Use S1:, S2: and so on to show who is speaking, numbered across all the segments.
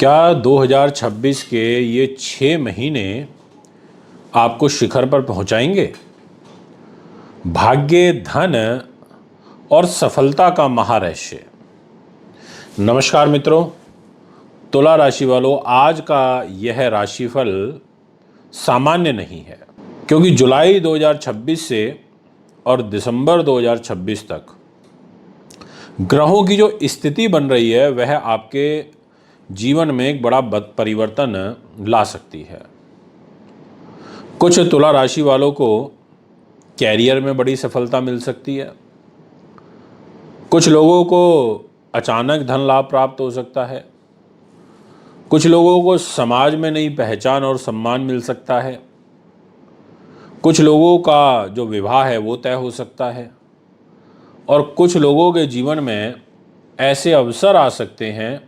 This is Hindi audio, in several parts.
S1: क्या 2026 के ये 6 महीने आपको शिखर पर पहुंचाएंगे? भाग्य, धन और सफलता का महारहस्य। नमस्कार मित्रों, तुला राशि वालों, आज का यह राशिफल सामान्य नहीं है, क्योंकि जुलाई 2026 से और दिसंबर 2026 तक ग्रहों की जो स्थिति बन रही है वह आपके जीवन में एक बड़ा परिवर्तन ला सकती है। कुछ तुला राशि वालों को कैरियर में बड़ी सफलता मिल सकती है। कुछ लोगों को अचानक धन लाभ प्राप्त हो सकता है। कुछ लोगों को समाज में नई पहचान और सम्मान मिल सकता है। कुछ लोगों का जो विवाह है वो तय हो सकता है। और कुछ लोगों के जीवन में ऐसे अवसर आ सकते हैं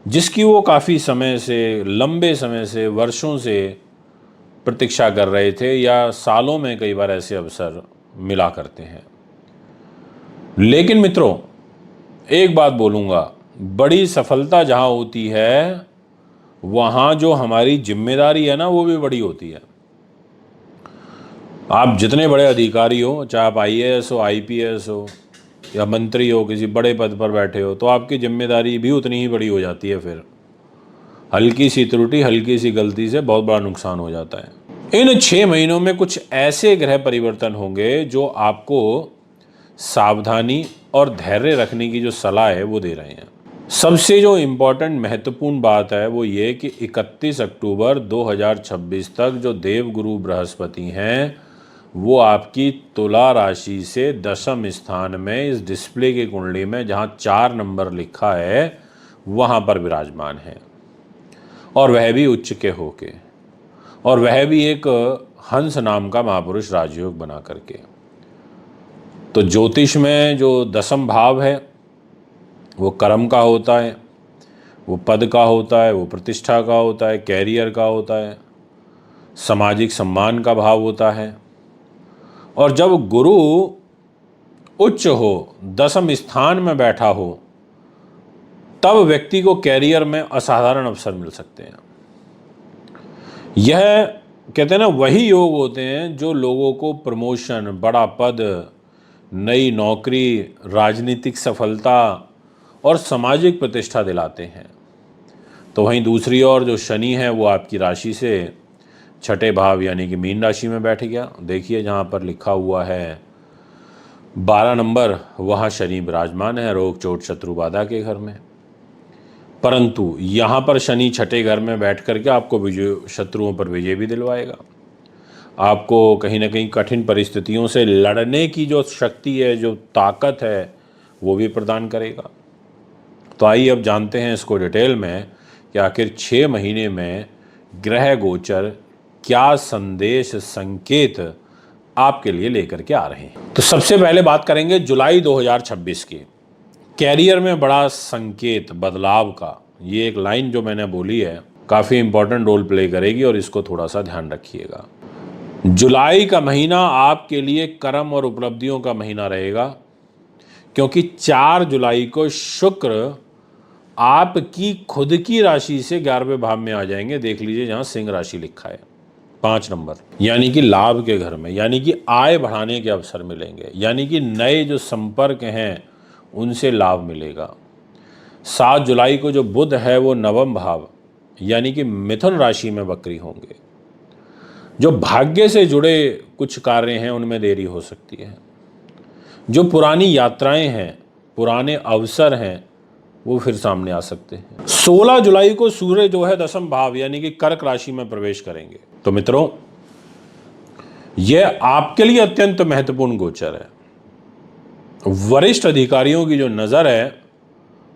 S1: जिसकी वो काफ़ी समय से, लंबे समय से, वर्षों से प्रतीक्षा कर रहे थे, या सालों में कई बार ऐसे अवसर मिला करते हैं। लेकिन मित्रों, एक बात बोलूँगा, बड़ी सफलता जहाँ होती है वहाँ जो हमारी जिम्मेदारी है ना वो भी बड़ी होती है। आप जितने बड़े अधिकारी हो, चाहे आप IAS हो, IPS हो या मंत्री हो, किसी बड़े पद पर बैठे हो, तो आपकी जिम्मेदारी भी उतनी ही बड़ी हो जाती है। फिर हल्की सी त्रुटि, हल्की सी गलती से बहुत बड़ा नुकसान हो जाता है। इन 6 महीनों में कुछ ऐसे ग्रह परिवर्तन होंगे जो आपको सावधानी और धैर्य रखने की जो सलाह है वो दे रहे हैं। सबसे जो इम्पोर्टेंट महत्वपूर्ण बात है वो ये कि 31 अक्टूबर 2026 तक जो देवगुरु बृहस्पति हैं वो आपकी तुला राशि से दशम स्थान में, इस डिस्प्ले की कुंडली में जहाँ 4 नंबर लिखा है वहाँ पर विराजमान है, और वह भी उच्च के होके, और वह भी एक हंस नाम का महापुरुष राजयोग बना करके। तो ज्योतिष में जो दशम भाव है वो कर्म का होता है, वो पद का होता है, वो प्रतिष्ठा का होता है, कैरियर का होता है, सामाजिक सम्मान का भाव होता है। और जब गुरु उच्च हो, दशम स्थान में बैठा हो, तब व्यक्ति को कैरियर में असाधारण अवसर मिल सकते हैं। यह कहते हैं ना, वही योग होते हैं जो लोगों को प्रमोशन, बड़ा पद, नई नौकरी, राजनीतिक सफलता और सामाजिक प्रतिष्ठा दिलाते हैं। तो वहीं दूसरी ओर जो शनि है वो आपकी राशि से छठे भाव यानी कि मीन राशि में बैठ गया। देखिए जहाँ पर लिखा हुआ है 12 नंबर, वहाँ शनि विराजमान है, रोग चोट शत्रु बाधा के घर में। परंतु यहाँ पर शनि छठे घर में बैठ करके आपको विजय, शत्रुओं पर विजय भी दिलवाएगा। आपको कहीं ना कहीं कठिन परिस्थितियों से लड़ने की जो शक्ति है, जो ताकत है, वो भी प्रदान करेगा। तो आइए अब जानते हैं इसको डिटेल में कि आखिर 6 महीने में ग्रह गोचर क्या संदेश, संकेत आपके लिए लेकर के आ रहे हैं। तो सबसे पहले बात करेंगे जुलाई 2026 की। कैरियर में बड़ा संकेत बदलाव का, ये एक लाइन जो मैंने बोली है काफ़ी इंपॉर्टेंट रोल प्ले करेगी, और इसको थोड़ा सा ध्यान रखिएगा। जुलाई का महीना आपके लिए कर्म और उपलब्धियों का महीना रहेगा, क्योंकि 4 जुलाई को शुक्र आपकी खुद की राशि से 11वें भाव में आ जाएंगे। देख लीजिए जहाँ सिंह राशि लिखा है, 5 नंबर, यानी कि लाभ के घर में, यानी कि आय बढ़ाने के अवसर मिलेंगे, यानी कि नए जो संपर्क हैं उनसे लाभ मिलेगा। 7 जुलाई को जो बुध है वो 9वें भाव यानी कि मिथुन राशि में वक्री होंगे। जो भाग्य से जुड़े कुछ कार्य हैं उनमें देरी हो सकती है। जो पुरानी यात्राएं हैं, पुराने अवसर हैं, वो फिर सामने आ सकते हैं। 16 जुलाई को सूर्य जो है दशम भाव यानी कि कर्क राशि में प्रवेश करेंगे। तो मित्रों, यह आपके लिए अत्यंत महत्वपूर्ण गोचर है। वरिष्ठ अधिकारियों की जो नजर है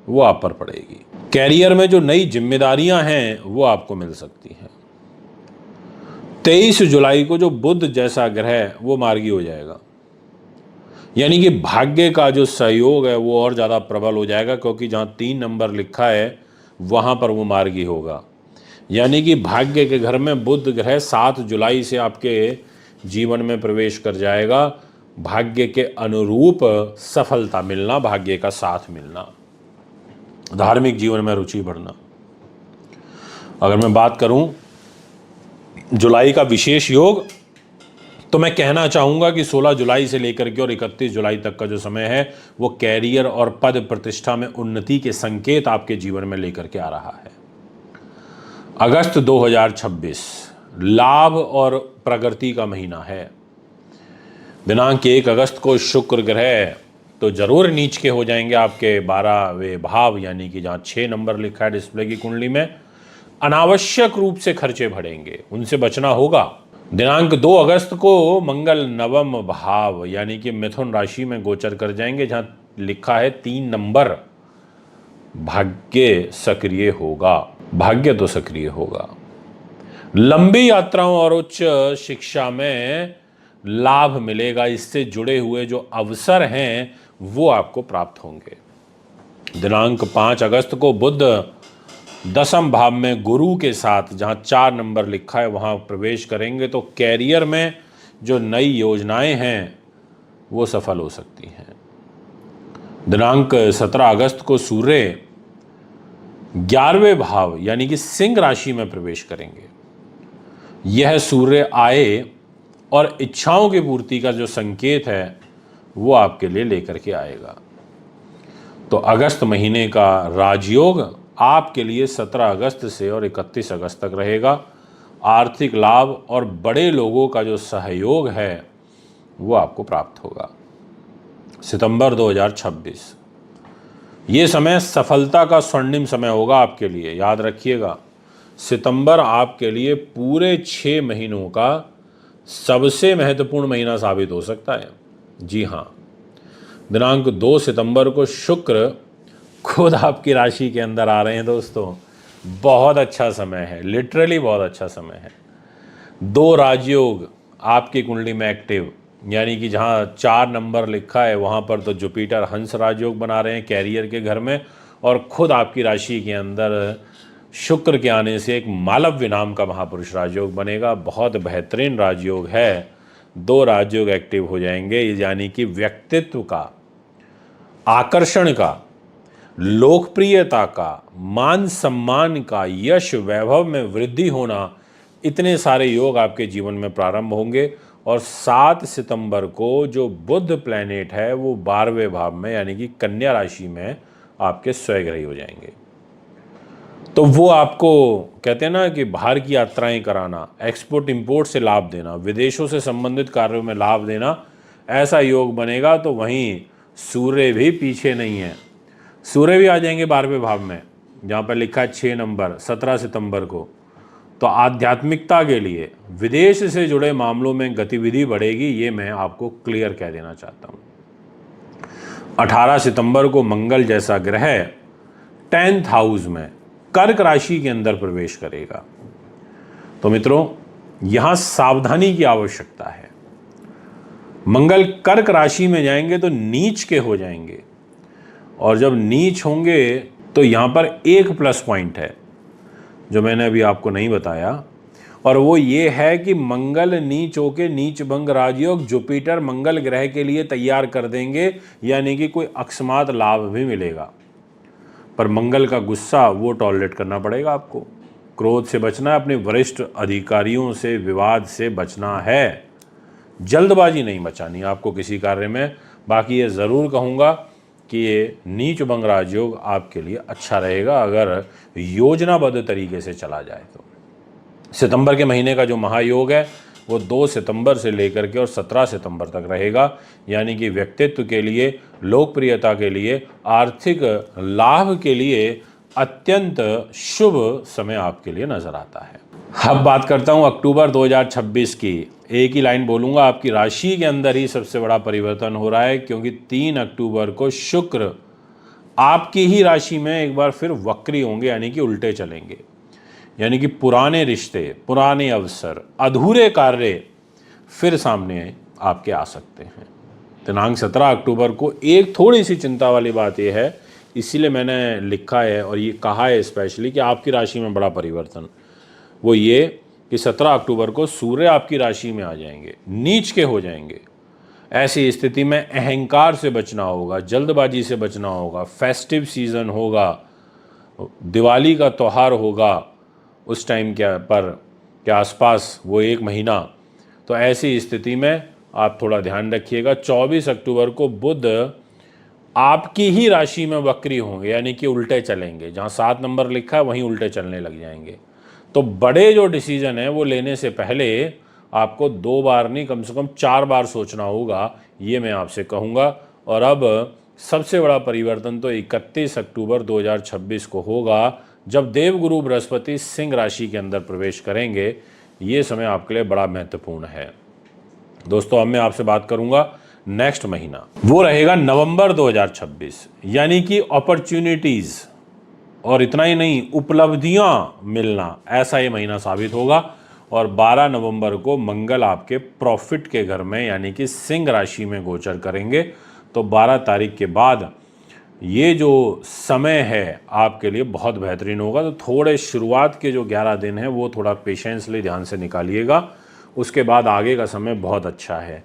S1: वो आप पर पड़ेगी। कैरियर में जो नई जिम्मेदारियां हैं वो आपको मिल सकती हैं। 23 जुलाई को जो बुध जैसा ग्रह वो मार्गी हो जाएगा, यानी कि भाग्य का जो सहयोग है वो और ज़्यादा प्रबल हो जाएगा, क्योंकि जहाँ 3 नंबर लिखा है वहाँ पर वो मार्गी होगा। यानी कि भाग्य के घर में बुध ग्रह 7 जुलाई से आपके जीवन में प्रवेश कर जाएगा। भाग्य के अनुरूप सफलता मिलना, भाग्य का साथ मिलना, धार्मिक जीवन में रुचि बढ़ना, अगर मैं बात करूं जुलाई का विशेष योग, तो मैं कहना चाहूँगा कि 16 जुलाई से लेकर के और 31 जुलाई तक का जो समय है वो कैरियर और पद प्रतिष्ठा में उन्नति के संकेत आपके जीवन में लेकर के आ रहा है। अगस्त 2026 लाभ और प्रगति का महीना है। दिनांक 1 अगस्त को शुक्र ग्रह तो जरूर नीच के हो जाएंगे आपके 12वें भाव, यानी कि जहाँ 6 नंबर लिखा है डिस्प्ले की कुंडली में। अनावश्यक रूप से खर्चे बढ़ेंगे, उनसे बचना होगा। दिनांक 2 अगस्त को मंगल नवम भाव यानी कि मिथुन राशि में गोचर कर जाएंगे, जहां लिखा है 3 नंबर। भाग्य सक्रिय होगा, भाग्य तो सक्रिय होगा। लंबी यात्राओं और उच्च शिक्षा में लाभ मिलेगा। इससे जुड़े हुए जो अवसर हैं वो आपको प्राप्त होंगे। दिनांक 5 अगस्त को बुध 10वें भाव में गुरु के साथ, जहां 4 नंबर लिखा है, वहां प्रवेश करेंगे, तो कैरियर में जो नई योजनाएं हैं वो सफल हो सकती हैं। दिनांक 17 अगस्त को सूर्य 11वें भाव यानी कि सिंह राशि में प्रवेश करेंगे। यह सूर्य आय और इच्छाओं की पूर्ति का जो संकेत है वो आपके लिए लेकर के आएगा। तो अगस्त महीने का राजयोग आपके लिए 17 अगस्त से और 31 अगस्त तक रहेगा। आर्थिक लाभ और बड़े लोगों का जो सहयोग है वो आपको प्राप्त होगा। सितंबर 2026 ये समय सफलता का स्वर्णिम समय होगा आपके लिए, याद रखिएगा। सितंबर आपके लिए पूरे 6 महीनों का सबसे महत्वपूर्ण महीना साबित हो सकता है। जी हाँ, दिनांक 2 सितंबर को शुक्र खुद आपकी राशि के अंदर आ रहे हैं दोस्तों। बहुत अच्छा समय है, लिटरली बहुत अच्छा समय है। 2 राजयोग आपकी कुंडली में एक्टिव, यानी कि जहां 4 नंबर लिखा है वहां पर तो जुपिटर हंस राजयोग बना रहे हैं कैरियर के घर में, और खुद आपकी राशि के अंदर शुक्र के आने से एक मालव्य नाम का महापुरुष राजयोग बनेगा। बहुत बेहतरीन राजयोग है। 2 राजयोग एक्टिव हो जाएंगे, यानी कि व्यक्तित्व का, आकर्षण का, लोकप्रियता का, मान सम्मान का, यश वैभव में वृद्धि होना, इतने सारे योग आपके जीवन में प्रारंभ होंगे। और 7 सितंबर को जो बुध प्लैनेट है वो 12वें भाव में यानी कि कन्या राशि में आपके स्वयग्रही हो जाएंगे। तो वो आपको कहते हैं ना कि बाहर की यात्राएं कराना, एक्सपोर्ट इंपोर्ट से लाभ देना, विदेशों से संबंधित कार्यों में लाभ देना, ऐसा योग बनेगा। तो वहीं सूर्य भी पीछे नहीं है, सूर्य भी आ जाएंगे 12वें भाव में, जहाँ पर लिखा है 6 नंबर 17 सितंबर को। तो आध्यात्मिकता के लिए विदेश से जुड़े मामलों में गतिविधि बढ़ेगी, ये मैं आपको क्लियर कह देना चाहता हूँ। 18 सितंबर को मंगल जैसा ग्रह 10th हाउस में कर्क राशि के अंदर प्रवेश करेगा। तो मित्रों, यहां सावधानी की आवश्यकता है। मंगल कर्क राशि में जाएंगे तो नीच के हो जाएंगे, और जब नीच होंगे तो यहां पर एक प्लस पॉइंट है जो मैंने अभी आपको नहीं बताया, और वो ये है कि मंगल नीच होके नीच भंग राजयोग जुपिटर मंगल ग्रह के लिए तैयार कर देंगे, यानी कि कोई अकस्मात लाभ भी मिलेगा। पर मंगल का गुस्सा वो टॉलरेट करना पड़ेगा आपको। क्रोध से बचना है, अपने वरिष्ठ अधिकारियों से विवाद से बचना है, जल्दबाजी नहीं मचानी आपको किसी कार्य में। बाकी ये ज़रूर कहूँगा कि ये नीच भंग राजयोग आपके लिए अच्छा रहेगा अगर योजनाबद्ध तरीके से चला जाए तो। सितंबर के महीने का जो महायोग है वो 2 सितंबर से लेकर के और 17 सितंबर तक रहेगा, यानी कि व्यक्तित्व के लिए, लोकप्रियता के लिए, आर्थिक लाभ के लिए अत्यंत शुभ समय आपके लिए नजर आता है। अब बात करता हूं अक्टूबर 2026 की। एक ही लाइन बोलूंगा, आपकी राशि के अंदर ही सबसे बड़ा परिवर्तन हो रहा है, क्योंकि 3 अक्टूबर को शुक्र आपकी ही राशि में एक बार फिर वक्री होंगे, यानी कि उल्टे चलेंगे। यानी कि पुराने रिश्ते, पुराने अवसर, अधूरे कार्य फिर सामने आपके आ सकते हैं। दिनांक 17 अक्टूबर को एक थोड़ी सी चिंता वाली बात यह है, इसीलिए मैंने लिखा है और ये कहा है स्पेशली कि आपकी राशि में बड़ा परिवर्तन, वो ये कि 17 अक्टूबर को सूर्य आपकी राशि में आ जाएंगे, नीच के हो जाएंगे। ऐसी स्थिति में अहंकार से बचना होगा, जल्दबाजी से बचना होगा। फेस्टिव सीज़न होगा, दिवाली का त्यौहार होगा, उस टाइम के आसपास वो 1 महीना। तो ऐसी स्थिति में आप थोड़ा ध्यान रखिएगा। 24 अक्टूबर को बुध आपकी ही राशि में वक्री होंगे, यानी कि उल्टे चलेंगे। जहाँ 7 नंबर लिखा है वहीं उल्टे चलने लग जाएंगे। तो बड़े जो डिसीजन है वो लेने से पहले आपको 2 बार नहीं, कम से कम 4 बार सोचना होगा, ये मैं आपसे कहूँगा। और अब सबसे बड़ा परिवर्तन तो 31 अक्टूबर 2026 को होगा, जब देवगुरु बृहस्पति सिंह राशि के अंदर प्रवेश करेंगे। ये समय आपके लिए बड़ा महत्वपूर्ण है दोस्तों। अब मैं आपसे बात करूंगा नेक्स्ट महीना, वो रहेगा नवंबर 2026, यानी कि अपॉर्चुनिटीज, और इतना ही नहीं, उपलब्धियां मिलना, ऐसा ये महीना साबित होगा। और 12 नवंबर को मंगल आपके प्रॉफिट के घर में यानी कि सिंह राशि में गोचर करेंगे। तो 12 तारीख के बाद ये जो समय है आपके लिए बहुत बेहतरीन होगा। तो थोड़े शुरुआत के जो 11 दिन हैं वो थोड़ा पेशेंसली ध्यान से निकालिएगा, उसके बाद आगे का समय बहुत अच्छा है।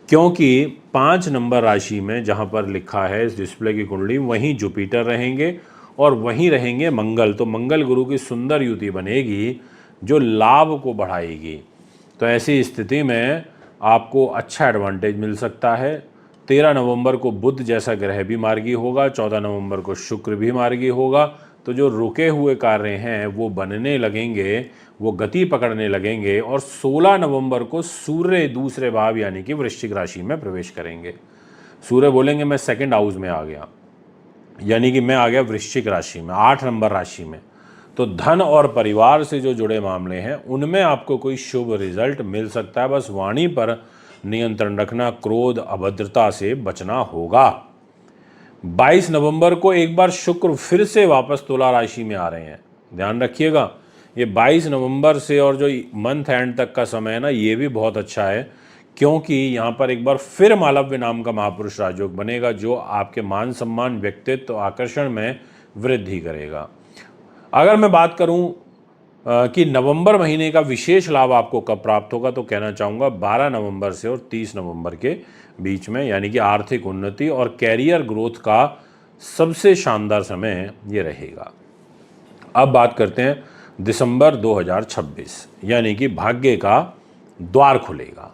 S1: क्योंकि 5 नंबर राशि में जहाँ पर लिखा है इस डिस्प्ले की कुंडली, वहीं जुपिटर रहेंगे और वहीं रहेंगे मंगल। तो मंगल गुरु की सुंदर युति बनेगी जो लाभ को बढ़ाएगी। तो ऐसी स्थिति में आपको अच्छा एडवांटेज मिल सकता है। 13 नवंबर को बुध जैसा ग्रह भी मार्गी होगा, 14 नवंबर को शुक्र भी मार्गी होगा। तो जो रुके हुए कार्य हैं वो बनने लगेंगे, वो गति पकड़ने लगेंगे। और 16 नवंबर को सूर्य दूसरे भाव यानी कि वृश्चिक राशि में प्रवेश करेंगे। सूर्य बोलेंगे मैं सेकंड हाउस में आ गया, यानी कि मैं आ गया वृश्चिक राशि में, 8 नंबर राशि में। तो धन और परिवार से जो जुड़े मामले हैं उनमें आपको कोई शुभ रिजल्ट मिल सकता है। बस वाणी पर नियंत्रण रखना, क्रोध अभद्रता से बचना होगा। 22 नवंबर को एक बार शुक्र फिर से वापस तुला राशि में आ रहे हैं, ध्यान रखिएगा। ये 22 नवंबर से और जो मंथ एंड तक का समय है ना, ये भी बहुत अच्छा है, क्योंकि यहाँ पर एक बार फिर मालव्य नाम का महापुरुष राजयोग बनेगा, जो आपके मान सम्मान, व्यक्तित्व, आकर्षण में वृद्धि करेगा। अगर मैं बात करूँ कि नवंबर महीने का विशेष लाभ आपको कब प्राप्त होगा, तो कहना चाहूँगा 12 नवंबर से और 30 नवंबर के बीच में, यानी कि आर्थिक उन्नति और कैरियर ग्रोथ का सबसे शानदार समय ये रहेगा। अब बात करते हैं दिसंबर 2026, यानी कि भाग्य का द्वार खुलेगा,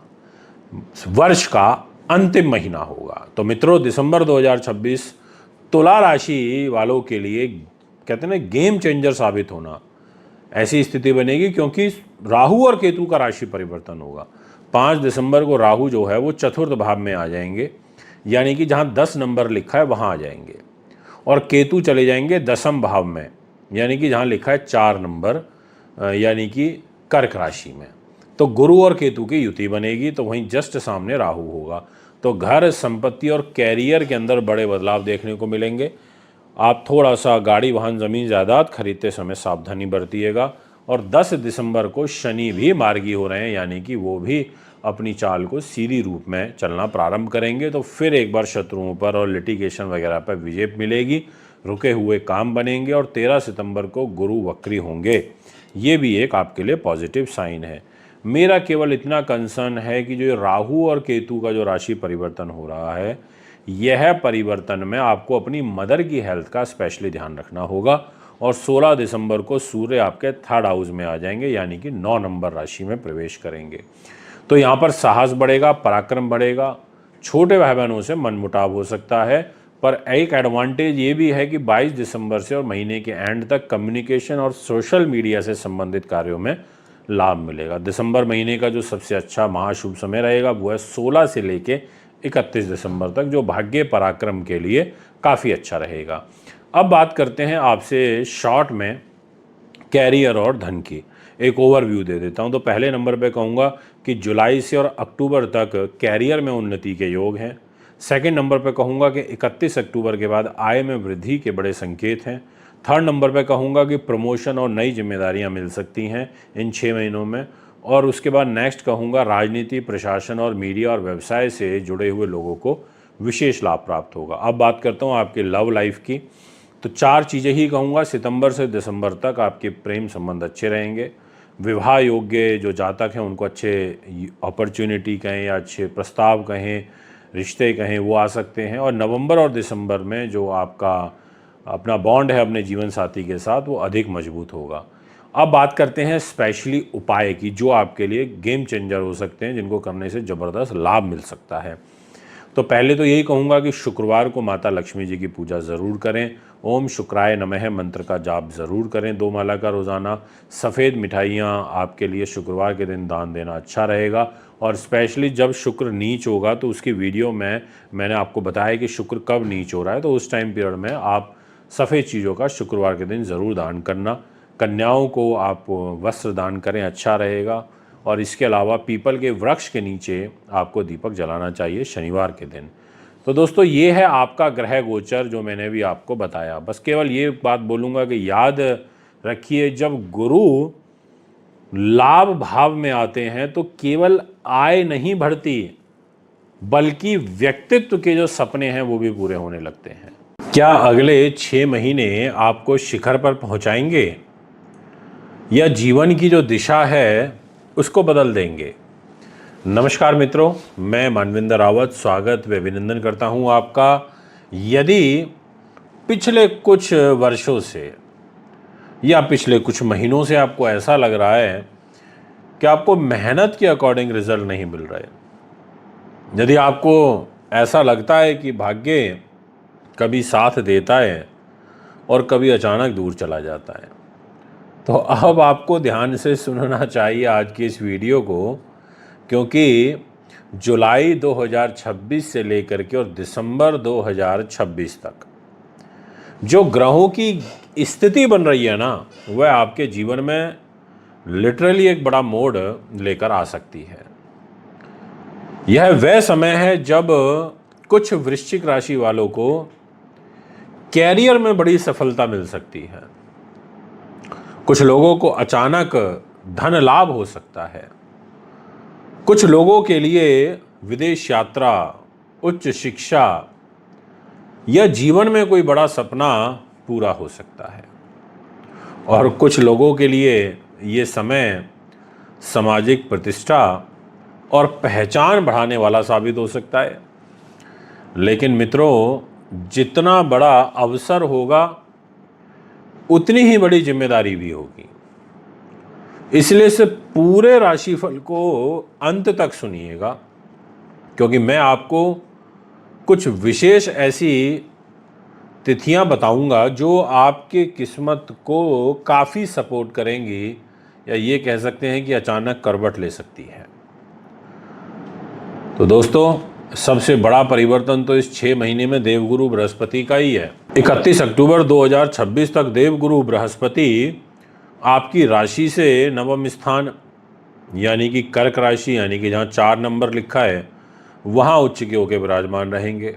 S1: वर्ष का अंतिम महीना होगा। तो मित्रों, दिसंबर 2026 तुला राशि वालों के लिए कहते हैं ना गेम चेंजर साबित होना, ऐसी स्थिति बनेगी, क्योंकि राहु और केतु का राशि परिवर्तन होगा। 5 दिसंबर को राहु जो है वो चतुर्थ भाव में आ जाएंगे, यानी कि जहां 10 नंबर लिखा है वहां आ जाएंगे, और केतु चले जाएंगे 10वें भाव में, यानी कि जहां लिखा है 4 नंबर, यानी कि कर्क राशि में। तो गुरु और केतु की युति बनेगी, तो वहीं जस्ट सामने राहु होगा। तो घर, संपत्ति और कैरियर के अंदर बड़े बदलाव देखने को मिलेंगे। आप थोड़ा सा गाड़ी, वाहन, ज़मीन, जायदाद खरीदते समय सावधानी बरतिएगा। और 10 दिसंबर को शनि भी मार्गी हो रहे हैं, यानी कि वो भी अपनी चाल को सीधी रूप में चलना प्रारंभ करेंगे। तो फिर एक बार शत्रुओं पर और लिटिगेशन वगैरह पर विजय मिलेगी, रुके हुए काम बनेंगे। और 13 सितंबर को गुरु वक्री होंगे, ये भी एक आपके लिए पॉजिटिव साइन है। मेरा केवल इतना कंसर्न है कि जो राहु और केतु का जो राशि परिवर्तन हो रहा है, यह परिवर्तन में आपको अपनी मदर की हेल्थ का स्पेशली ध्यान रखना होगा। और 16 दिसंबर को सूर्य आपके 3rd हाउस में आ जाएंगे, यानी कि 9 नंबर राशि में प्रवेश करेंगे। तो यहाँ पर साहस बढ़ेगा, पराक्रम बढ़ेगा, छोटे भाई बहनों से मनमुटाव हो सकता है। पर एक एडवांटेज ये भी है कि 22 दिसंबर से और महीने के एंड तक कम्युनिकेशन और सोशल मीडिया से संबंधित कार्यों में लाभ मिलेगा। दिसंबर महीने का जो सबसे अच्छा महाशुभ समय रहेगा वो है 16 से लेके 31 दिसंबर तक, जो भाग्य पराक्रम के लिए काफ़ी अच्छा रहेगा। अब बात करते हैं आपसे शॉर्ट में कैरियर और धन की, एक ओवरव्यू दे देता हूं। तो पहले नंबर पे कहूँगा कि जुलाई से और अक्टूबर तक कैरियर में उन्नति के योग हैं। सेकंड नंबर पे कहूँगा कि 31 अक्टूबर के बाद आय में वृद्धि के बड़े संकेत हैं। थर्ड नंबर पे कहूँगा कि प्रमोशन और नई जिम्मेदारियां मिल सकती हैं इन 6 महीनों में। और उसके बाद नेक्स्ट कहूँगा राजनीति, प्रशासन और मीडिया और व्यवसाय से जुड़े हुए लोगों को विशेष लाभ प्राप्त होगा। अब बात करता हूँ आपके लव लाइफ की। तो 4 चीज़ें ही कहूँगा। सितंबर से दिसंबर तक आपके प्रेम संबंध अच्छे रहेंगे। विवाह योग्य जो जातक हैं उनको अच्छे अपॉर्चुनिटी कहें या अच्छे प्रस्ताव कहें, रिश्ते कहें, वो आ सकते हैं। और नवंबर और दिसंबर में जो आपका अपना बॉन्ड है अपने जीवन साथी के साथ, वो अधिक मजबूत होगा। अब बात करते हैं स्पेशली उपाय की, जो आपके लिए गेम चेंजर हो सकते हैं, जिनको करने से ज़बरदस्त लाभ मिल सकता है। तो पहले तो यही कहूँगा कि शुक्रवार को माता लक्ष्मी जी की पूजा ज़रूर करें। ओम शुक्राय नमः मंत्र का जाप ज़रूर करें 2 माला का रोज़ाना। सफ़ेद मिठाइयाँ आपके लिए शुक्रवार के दिन दान देना अच्छा रहेगा। और स्पेशली जब शुक्र नीच होगा तो उसकी वीडियो में मैंने आपको बताया कि शुक्र कब नीच हो रहा है, तो उस टाइम पीरियड में आप सफ़ेद चीज़ों का शुक्रवार के दिन ज़रूर दान करना। कन्याओं को आप वस्त्र दान करें, अच्छा रहेगा। और इसके अलावा पीपल के वृक्ष के नीचे आपको दीपक जलाना चाहिए शनिवार के दिन। तो दोस्तों ये है आपका ग्रह गोचर जो मैंने भी आपको बताया। बस केवल ये बात बोलूँगा कि याद रखिए, जब गुरु लाभ भाव में आते हैं तो केवल आय नहीं बढ़ती, बल्कि व्यक्तित्व के जो सपने हैं वो भी पूरे होने लगते हैं। क्या अगले 6 महीने आपको शिखर पर पहुंचाएंगे या जीवन की जो दिशा है उसको बदल देंगे? नमस्कार मित्रों, मैं मानविंदर रावत स्वागत व अभिनंदन करता हूं आपका। यदि पिछले कुछ वर्षों से या पिछले कुछ महीनों से आपको ऐसा लग रहा है कि आपको मेहनत के अकॉर्डिंग रिजल्ट नहीं मिल रहे, यदि आपको ऐसा लगता है कि भाग्य कभी साथ देता है और कभी अचानक दूर चला जाता है, तो अब आपको ध्यान से सुनना चाहिए आज की इस वीडियो को, क्योंकि जुलाई 2026 से लेकर के और दिसंबर 2026 तक जो ग्रहों की स्थिति बन रही है ना, वह आपके जीवन में लिटरली एक बड़ा मोड़ लेकर आ सकती है। यह वह समय है जब कुछ वृश्चिक राशि वालों को कैरियर में बड़ी सफलता मिल सकती है। कुछ लोगों को अचानक धन लाभ हो सकता है। कुछ लोगों के लिए विदेश यात्रा, उच्च शिक्षा या जीवन में कोई बड़ा सपना पूरा हो सकता है। और कुछ लोगों के लिए ये समय सामाजिक प्रतिष्ठा और पहचान बढ़ाने वाला साबित हो सकता है। लेकिन मित्रों, जितना बड़ा अवसर होगा उतनी ही बड़ी जिम्मेदारी भी होगी। इसलिए से पूरे राशिफल को अंत तक सुनिएगा, क्योंकि मैं आपको कुछ विशेष ऐसी तिथियां बताऊंगा जो आपके किस्मत को काफ़ी सपोर्ट करेंगी, या ये कह सकते हैं कि अचानक करवट ले सकती है। तो दोस्तों, सबसे बड़ा परिवर्तन तो इस 6 महीने में देवगुरु बृहस्पति का ही है। 31 अक्टूबर 2026 तक देवगुरु बृहस्पति आपकी राशि से नवम स्थान यानी कि कर्क राशि, यानी कि जहाँ 4 नंबर लिखा है वहाँ उच्च के होकर विराजमान रहेंगे।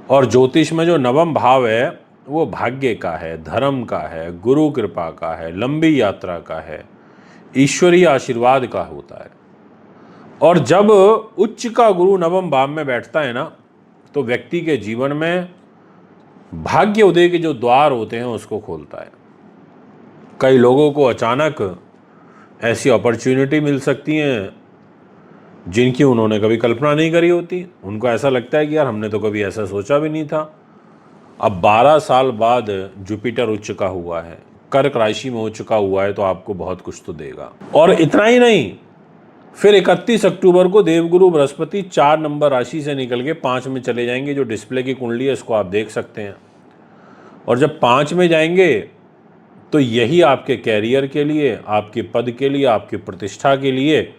S1: और ज्योतिष में जो नवम भाव है वो भाग्य का है, धर्म का है, गुरु कृपा का है, लंबी यात्रा का है, ईश्वरीय आशीर्वाद का होता है। और जब उच्च का गुरु नवम भाव में बैठता है ना, तो व्यक्ति के जीवन में भाग्य उदय के जो द्वार होते हैं उसको खोलता है। कई लोगों को अचानक ऐसी अपॉर्चुनिटी मिल सकती हैं जिनकी उन्होंने कभी कल्पना नहीं करी होती। उनको ऐसा लगता है कि यार हमने तो कभी ऐसा सोचा भी नहीं था। अब 12 साल बाद जुपिटर उच्च का हुआ है, कर्क राशि में हो चुका हुआ है, तो आपको बहुत कुछ तो देगा। और इतना ही नहीं, फिर 31 अक्टूबर को देवगुरु बृहस्पति 4 नंबर राशि से निकल के 5 में चले जाएंगे। जो डिस्प्ले की कुंडली है इसको आप देख सकते हैं। और जब 5 में जाएंगे तो यही आपके कैरियर के लिए, आपके पद के लिए, आपकी प्रतिष्ठा के लिए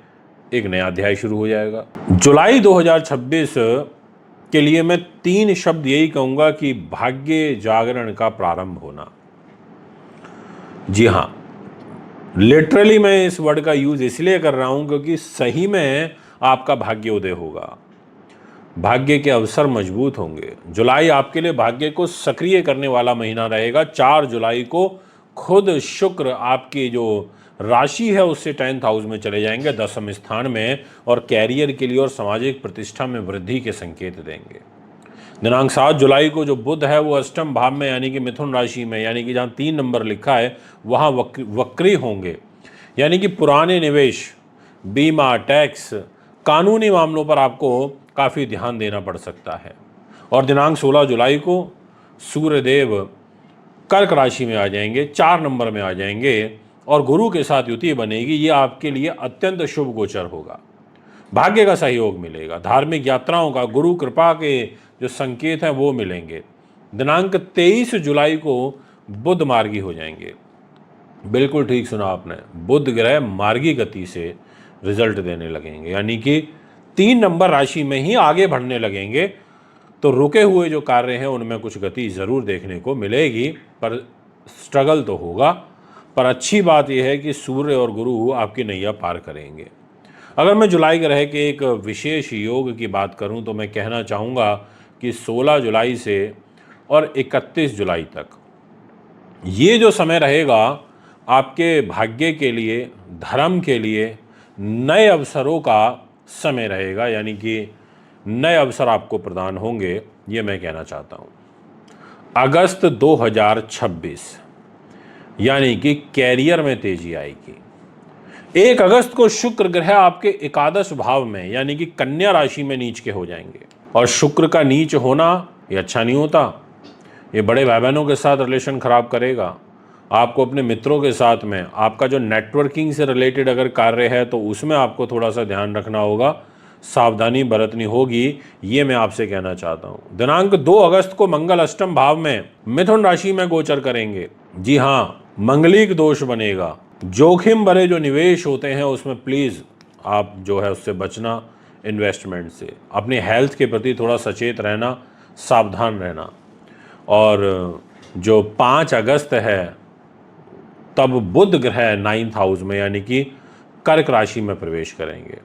S1: एक नया अध्याय शुरू हो जाएगा। जुलाई 2026 के लिए मैं 3 शब्द यही कहूंगा कि भाग्य जागरण का प्रारंभ होना। जी हाँ, लिटरली मैं इस वर्ड का यूज इसलिए कर रहा हूं क्योंकि सही में आपका भाग्योदय होगा, भाग्य के अवसर मजबूत होंगे। जुलाई आपके लिए भाग्य को सक्रिय करने वाला महीना रहेगा। 4 जुलाई को खुद शुक्र आपकी जो राशि है उससे 10th हाउस में चले जाएंगे, 10वें स्थान में, और कैरियर के लिए और सामाजिक प्रतिष्ठा में वृद्धि के संकेत देंगे। दिनांक 7 जुलाई को जो बुध है वो अष्टम भाव में यानी कि मिथुन राशि में, यानी कि जहाँ 3 नंबर लिखा है वहाँ वक्री होंगे। यानी कि पुराने निवेश, बीमा, टैक्स, कानूनी मामलों पर आपको काफ़ी ध्यान देना पड़ सकता है। और दिनांक 16 जुलाई को सूर्यदेव कर्क राशि में आ जाएंगे, 4 नंबर में आ जाएंगे, और गुरु के साथ युति बनेगी, ये आपके लिए अत्यंत शुभ गोचर होगा। भाग्य का सहयोग मिलेगा, धार्मिक यात्राओं का, गुरु कृपा के जो संकेत हैं वो मिलेंगे। दिनांक 23 जुलाई को बुध मार्गी हो जाएंगे। बिल्कुल ठीक सुना आपने, बुध ग्रह मार्गी गति से रिजल्ट देने लगेंगे, यानी कि 3 नंबर राशि में ही आगे बढ़ने लगेंगे। तो रुके हुए जो कार्य हैं उनमें कुछ गति ज़रूर देखने को मिलेगी, पर स्ट्रगल तो होगा। पर अच्छी बात यह है कि सूर्य और गुरु आपकी नैया पार करेंगे। अगर मैं जुलाई ग्रह के एक विशेष योग की बात करूं तो मैं कहना चाहूँगा कि 16 जुलाई से और 31 जुलाई तक ये जो समय रहेगा आपके भाग्य के लिए, धर्म के लिए नए अवसरों का समय रहेगा, यानी कि नए अवसर आपको प्रदान होंगे, ये मैं कहना चाहता हूँ। अगस्त 2026 यानी कि कैरियर में तेजी आएगी। 1 अगस्त को शुक्र ग्रह आपके एकादश भाव में यानी कि कन्या राशि में नीच के हो जाएंगे। और शुक्र का नीच होना ये अच्छा नहीं होता, ये बड़े भाई बहनों के साथ रिलेशन खराब करेगा। आपको अपने मित्रों के साथ में, आपका जो नेटवर्किंग से रिलेटेड अगर कार्य है तो उसमें आपको थोड़ा सा ध्यान रखना होगा, सावधानी बरतनी होगी, ये मैं आपसे कहना चाहता हूँ। दिनांक 2 अगस्त को मंगल अष्टम भाव में मिथुन राशि में गोचर करेंगे। जी हाँ, मंगलिक दोष बनेगा। जोखिम भरे जो निवेश होते हैं उसमें प्लीज़ आप जो है उससे बचना, इन्वेस्टमेंट से। अपनी हेल्थ के प्रति थोड़ा सचेत रहना, सावधान रहना। और जो 5 अगस्त है तब बुध ग्रह 9th हाउस में यानी कि कर्क राशि में प्रवेश करेंगे।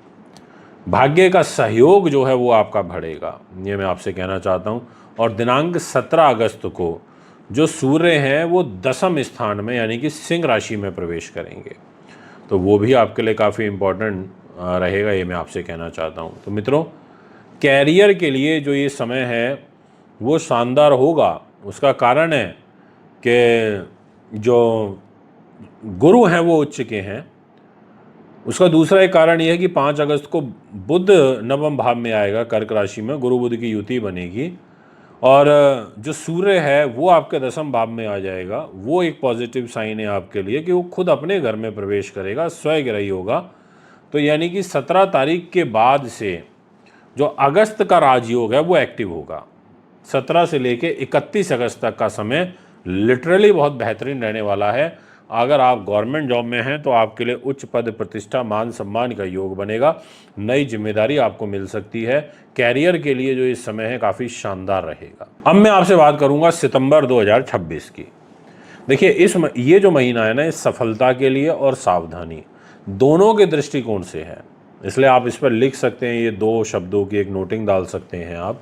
S1: भाग्य का सहयोग जो है वो आपका बढ़ेगा, ये मैं आपसे कहना चाहता हूँ। और दिनांक 17 अगस्त को जो सूर्य हैं वो 10वें स्थान में यानी कि सिंह राशि में प्रवेश करेंगे, तो वो भी आपके लिए काफ़ी इम्पोर्टेंट रहेगा, ये मैं आपसे कहना चाहता हूँ। तो मित्रों, कैरियर के लिए जो ये समय है वो शानदार होगा। उसका कारण है कि जो गुरु हैं वो उच्च के हैं। उसका दूसरा एक कारण यह है कि 5 अगस्त को बुध 9वें भाव में आएगा, कर्क राशि में गुरु बुध की युति बनेगी। और जो सूर्य है वो आपके 10वें भाव में आ जाएगा। वो एक पॉजिटिव साइन है आपके लिए कि वो खुद अपने घर में प्रवेश करेगा, स्वग्रही होगा। तो यानी कि 17 तारीख के बाद से जो अगस्त का राजयोग है वो एक्टिव होगा। 17 से लेके 31 अगस्त तक का समय लिटरली बहुत बेहतरीन रहने वाला है। अगर आप गवर्नमेंट जॉब में हैं तो आपके लिए उच्च पद, प्रतिष्ठा, मान सम्मान का योग बनेगा। नई जिम्मेदारी आपको मिल सकती है। कैरियर के लिए जो इस समय है काफ़ी शानदार रहेगा। अब मैं आपसे बात करूंगा सितंबर 2026 की। देखिए, ये जो महीना है ना, इस सफलता के लिए और सावधानी दोनों के दृष्टिकोण से है, इसलिए आप इस पर लिख सकते हैं। ये 2 शब्दों की एक नोटिंग डाल सकते हैं आप।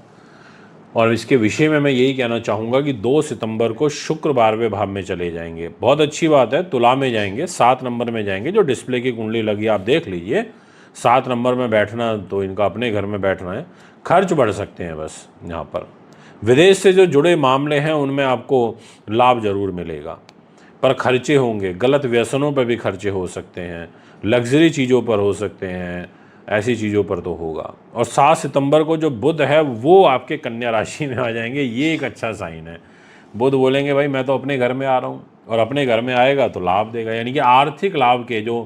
S1: और इसके विषय में मैं यही कहना चाहूँगा कि 2 सितंबर को शुक्र 12वें भाव में चले जाएंगे। बहुत अच्छी बात है, तुला में जाएंगे, 7 नंबर में जाएंगे। जो डिस्प्ले की कुंडली लगी आप देख लीजिए, 7 नंबर में बैठना तो इनका अपने घर में बैठना है। खर्च बढ़ सकते हैं बस यहाँ पर। विदेश से जो जुड़े मामले हैं उनमें आपको लाभ जरूर मिलेगा, पर खर्चे होंगे। गलत व्यसनों पर भी खर्चे हो सकते हैं, लग्जरी चीज़ों पर हो सकते हैं, ऐसी चीज़ों पर तो होगा। और 7 सितंबर को जो बुध है वो आपके कन्या राशि में आ जाएंगे, ये एक अच्छा साइन है। बुध बोलेंगे भाई मैं तो अपने घर में आ रहा हूँ, और अपने घर में आएगा तो लाभ देगा, यानी कि आर्थिक लाभ के जो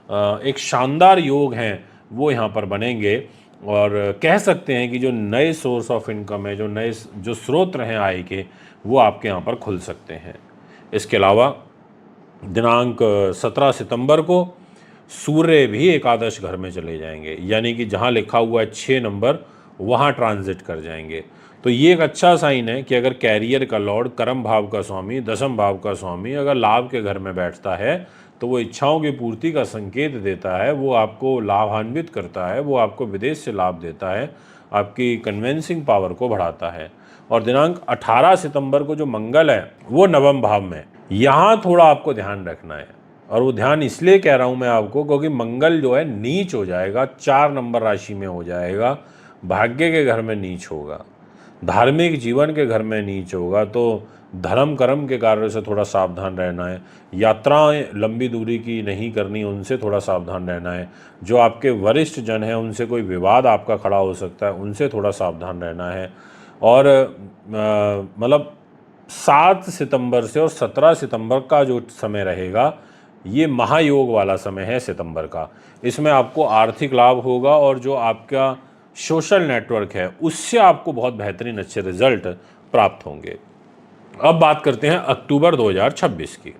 S1: एक शानदार योग हैं वो यहाँ पर बनेंगे। और कह सकते हैं कि जो नए सोर्स ऑफ इनकम है, जो नए जो स्रोत हैं आय के, वो आपके यहाँ पर खुल सकते हैं। इसके अलावा दिनांक 17 सितंबर को सूर्य भी एकादश घर में चले जाएंगे, यानी कि जहाँ लिखा हुआ है 6 नंबर वहाँ ट्रांजिट कर जाएंगे। तो ये एक अच्छा साइन है कि अगर कैरियर का लॉर्ड, कर्म भाव का स्वामी, 10वें भाव का स्वामी अगर लाभ के घर में बैठता है तो वो इच्छाओं की पूर्ति का संकेत देता है, वो आपको लाभान्वित करता है, वो आपको विदेश से लाभ देता है, आपकी कन्विंसिंग पावर को बढ़ाता है। और दिनांक 18 सितंबर को जो मंगल है वो 9वें भाव में, यहाँ थोड़ा आपको ध्यान रखना है। और वो ध्यान इसलिए कह रहा हूँ मैं आपको क्योंकि मंगल जो है नीच हो जाएगा, 4 नंबर राशि में हो जाएगा, भाग्य के घर में नीच होगा, धार्मिक जीवन के घर में नीच होगा। तो धर्म कर्म के कार्य से थोड़ा सावधान रहना है। यात्राएं लंबी दूरी की नहीं करनी, उनसे थोड़ा सावधान रहना है। जो आपके वरिष्ठ जन हैं उनसे कोई विवाद आपका खड़ा हो सकता है, उनसे थोड़ा सावधान रहना है। और मतलब 7 सितंबर से और 17 सितंबर का जो समय रहेगा ये महायोग वाला समय है सितंबर का। इसमें आपको आर्थिक लाभ होगा और जो आपका सोशल नेटवर्क है उससे आपको बहुत बेहतरीन अच्छे रिजल्ट प्राप्त होंगे। अब बात करते हैं अक्टूबर 2026 की।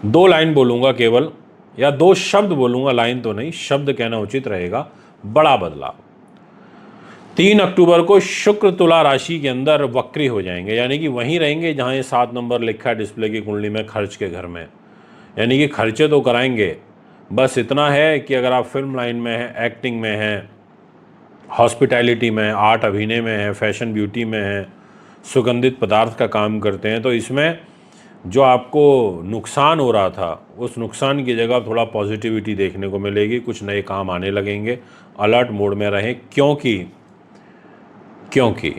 S1: 2 लाइन बोलूँगा केवल, या 2 शब्द बोलूँगा, लाइन तो नहीं, शब्द कहना उचित रहेगा। बड़ा बदलाव 3 अक्टूबर को शुक्र तुला राशि के अंदर वक्री हो जाएंगे, यानी कि वहीं रहेंगे जहां ये 7 नंबर लिखा है डिस्प्ले की कुंडली में, खर्च के घर में। यानी कि खर्चे तो कराएंगे, बस इतना है कि अगर आप फिल्म लाइन में हैं, एक्टिंग में हैं, हॉस्पिटैलिटी में, आर्ट अभिनय में है, फैशन ब्यूटी में है, सुगंधित पदार्थ का काम करते हैं, तो इसमें जो आपको नुकसान हो रहा था उस नुकसान की जगह थोड़ा पॉजिटिविटी देखने को मिलेगी, कुछ नए काम आने लगेंगे। अलर्ट मोड में रहें, क्योंकि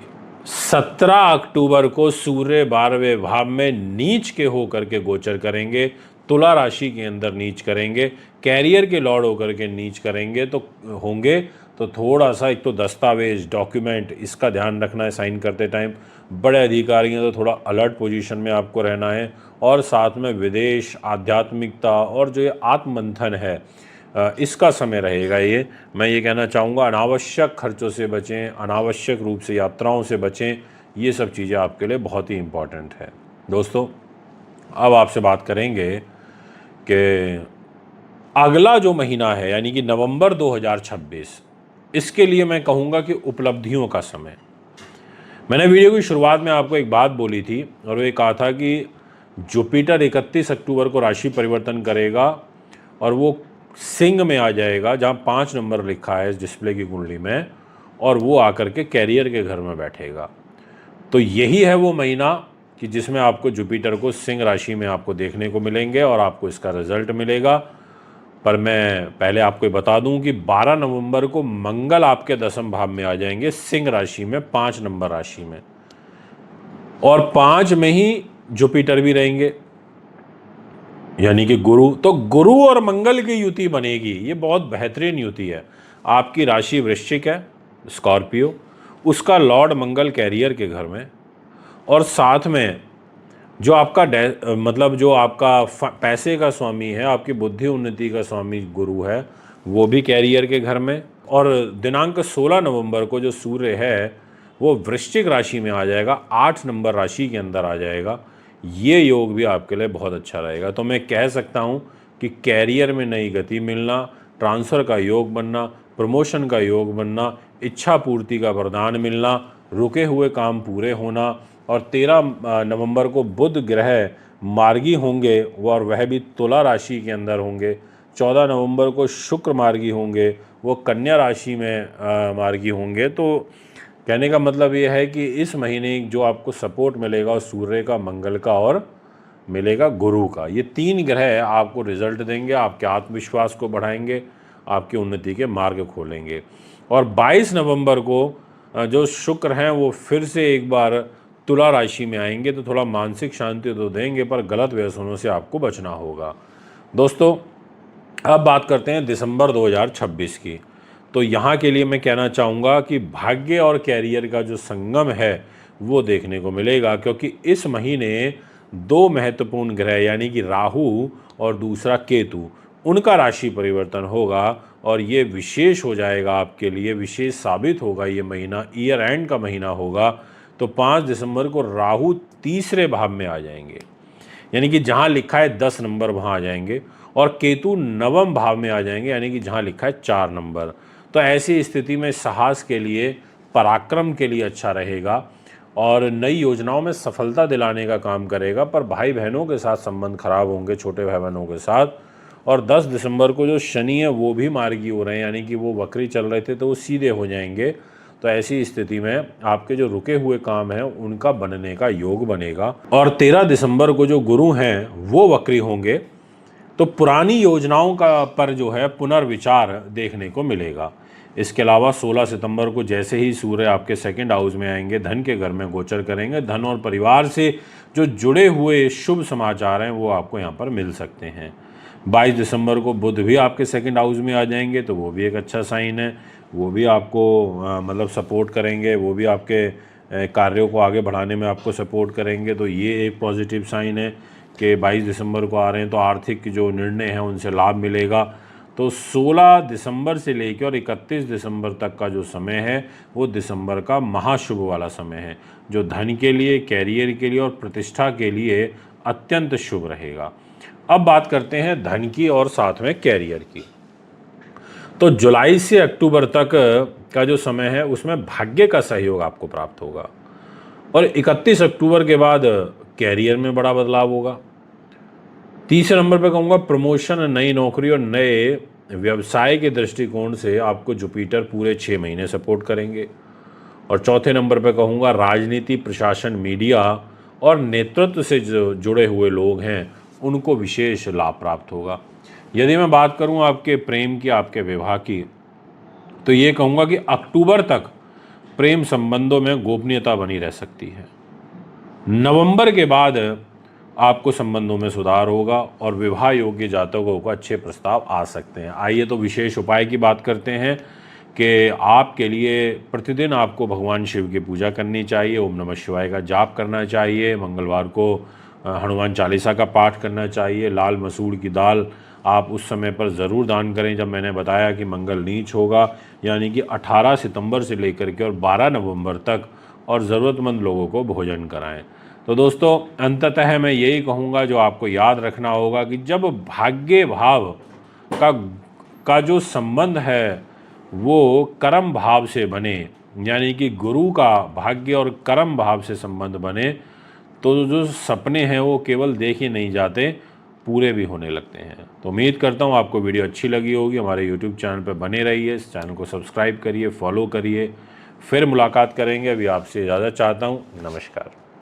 S1: 17 अक्टूबर को सूर्य 12वें भाव में नीच के होकर के गोचर करेंगे, तुला राशि के अंदर नीच करेंगे, कैरियर के लॉर्ड होकर के नीच करेंगे तो थोड़ा सा, एक तो दस्तावेज डॉक्यूमेंट, इसका ध्यान रखना है साइन करते टाइम। बड़े अधिकारी हैं तो थोड़ा अलर्ट पोजीशन में आपको रहना है। और साथ में विदेश, आध्यात्मिकता और जो ये आत्ममंथन है, इसका समय रहेगा ये। मैं ये कहना चाहूँगा, अनावश्यक खर्चों से बचें, अनावश्यक रूप से यात्राओं से बचें। ये सब चीज़ें आपके लिए बहुत ही इम्पॉर्टेंट है। दोस्तों, अब आपसे बात करेंगे कि अगला जो महीना है यानी कि नवंबर 2026, इसके लिए मैं कहूँगा कि उपलब्धियों का समय। मैंने वीडियो की शुरुआत में आपको एक बात बोली थी और वो ये कहा था कि जुपिटर 31 अक्टूबर को राशि परिवर्तन करेगा और वो सिंह में आ जाएगा जहाँ 5 नंबर लिखा है इस डिस्प्ले की कुंडली में, और वो आकर के कैरियर के घर में बैठेगा। तो यही है वो महीना कि जिसमें आपको जुपिटर को सिंह राशि में आपको देखने को मिलेंगे और आपको इसका रिजल्ट मिलेगा। पर मैं पहले आपको बता दूं कि 12 नवंबर को मंगल आपके 10वें भाव में आ जाएंगे सिंह राशि में, 5 नंबर राशि में, और 5 में ही जुपिटर भी रहेंगे, यानी कि गुरु। तो गुरु और मंगल की युति बनेगी, ये बहुत बेहतरीन युति है। आपकी राशि वृश्चिक है, स्कॉर्पियो, उसका लॉर्ड मंगल कैरियर के घर में, और साथ में जो आपका मतलब जो आपका पैसे का स्वामी है, आपकी बुद्धि उन्नति का स्वामी गुरु है, वो भी कैरियर के घर में। और दिनांक 16 नवंबर को जो सूर्य है वो वृश्चिक राशि में आ जाएगा, 8 नंबर राशि के अंदर आ जाएगा। ये योग भी आपके लिए बहुत अच्छा रहेगा। तो मैं कह सकता हूँ कि कैरियर में नई गति मिलना, ट्रांसफ़र का योग बनना, प्रमोशन का योग बनना, इच्छा पूर्ति का वरदान मिलना, रुके हुए काम पूरे होना, और 13 नवंबर को बुध ग्रह मार्गी होंगे और वह भी तुला राशि के अंदर होंगे। 14 नवंबर को शुक्र मार्गी होंगे, वो कन्या राशि में मार्गी होंगे। तो कहने का मतलब ये है कि इस महीने जो आपको सपोर्ट मिलेगा सूर्य का, मंगल का और मिलेगा गुरु का। ये 3 ग्रह आपको रिजल्ट देंगे, आपके आत्मविश्वास को बढ़ाएंगे, आपकी उन्नति के मार्ग खोलेंगे। और 22 नवंबर को जो शुक्र हैं वो फिर से एक बार तुला राशि में आएंगे, तो थोड़ा मानसिक शांति तो देंगे पर गलत व्यसनों से आपको बचना होगा। दोस्तों, अब बात करते हैं दिसंबर 2026 की। तो यहाँ के लिए मैं कहना चाहूँगा कि भाग्य और कैरियर का जो संगम है वो देखने को मिलेगा, क्योंकि इस महीने 2 महत्वपूर्ण ग्रह यानी कि राहु और दूसरा केतु, उनका राशि परिवर्तन होगा और ये विशेष हो जाएगा आपके लिए, विशेष साबित होगा। ये महीना ईयर एंड का महीना होगा। तो 5 दिसंबर को राहु तीसरे भाव में आ जाएंगे, यानी कि जहाँ लिखा है 10 नंबर वहाँ आ जाएंगे, और केतु 9वें भाव में आ जाएंगे, यानी कि जहाँ लिखा है 4 नंबर। तो ऐसी स्थिति में साहस के लिए, पराक्रम के लिए अच्छा रहेगा और नई योजनाओं में सफलता दिलाने का काम करेगा। पर भाई बहनों के साथ संबंध खराब होंगे, छोटे भाई बहनों के साथ। और 10 दिसंबर को जो शनि है वो भी मार्गी हो रहे हैं, यानी कि वो वक्री चल रहे थे तो वो सीधे हो जाएंगे। तो ऐसी स्थिति में आपके जो रुके हुए काम हैं उनका बनने का योग बनेगा। और 13 दिसंबर को जो गुरु हैं वो वक्री होंगे, तो पुरानी योजनाओं का पर जो है पुनर्विचार देखने को मिलेगा। इसके अलावा 16 सितंबर को जैसे ही सूर्य आपके 2nd हाउस में आएंगे, धन के घर में गोचर करेंगे, धन और परिवार से जो जुड़े हुए शुभ समाचार हैं वो आपको यहाँ पर मिल सकते हैं। 22 दिसंबर को बुध भी आपके 2nd हाउस में आ जाएंगे, तो वो भी एक अच्छा साइन है। वो भी आपको मतलब सपोर्ट करेंगे, वो भी आपके कार्यों को आगे बढ़ाने में आपको सपोर्ट करेंगे, तो ये एक पॉजिटिव साइन है। कि 22 दिसंबर को आ रहे हैं तो आर्थिक जो निर्णय हैं उनसे लाभ मिलेगा। तो 16 दिसंबर से लेकर और 31 दिसंबर तक का जो समय है वो दिसंबर का महाशुभ वाला समय है, जो धन के लिए, कैरियर के लिए और प्रतिष्ठा के लिए अत्यंत शुभ रहेगा। अब बात करते हैं धन की और साथ में कैरियर की। तो जुलाई से अक्टूबर तक का जो समय है उसमें भाग्य का सहयोग आपको प्राप्त होगा और 31 अक्टूबर के बाद कैरियर में बड़ा बदलाव होगा। तीसरे नंबर पे कहूँगा प्रमोशन, नई नौकरी और नए व्यवसाय के दृष्टिकोण से आपको जुपिटर पूरे 6 महीने सपोर्ट करेंगे। और चौथे नंबर पे कहूँगा राजनीति, प्रशासन, मीडिया और नेतृत्व से जो जुड़े हुए लोग हैं उनको विशेष लाभ प्राप्त होगा। यदि मैं बात करूँ आपके प्रेम की, आपके विवाह की, तो ये कहूँगा कि अक्टूबर तक प्रेम संबंधों में गोपनीयता बनी रह सकती है। नवंबर के बाद आपको संबंधों में सुधार होगा और विवाह योग्य जातकों को अच्छे प्रस्ताव आ सकते हैं। आइए तो विशेष उपाय की बात करते हैं कि आपके लिए प्रतिदिन आपको भगवान शिव की पूजा करनी चाहिए, ओम नमः शिवाय का जाप करना चाहिए, मंगलवार को हनुमान चालीसा का पाठ करना चाहिए, लाल मसूर की दाल आप उस समय पर ज़रूर दान करें जब मैंने बताया कि मंगल नीच होगा, यानी कि 18 सितंबर से लेकर के और 12 नवंबर तक, और ज़रूरतमंद लोगों को भोजन कराएं। तो दोस्तों अंततः मैं यही कहूँगा, जो आपको याद रखना होगा कि जब भाग्य भाव का जो संबंध है वो कर्म भाव से बने, यानी कि गुरु का भाग्य और कर्म भाव से संबंध बने, तो जो सपने हैं वो केवल देखे नहीं जाते, पूरे भी होने लगते हैं। तो उम्मीद करता हूँ आपको वीडियो अच्छी लगी होगी। हमारे यूट्यूब चैनल पर बने रहिए, इस चैनल को सब्सक्राइब करिए, फॉलो करिए। फिर मुलाकात करेंगे। अभी आपसे इजाज़त चाहता हूँ। नमस्कार।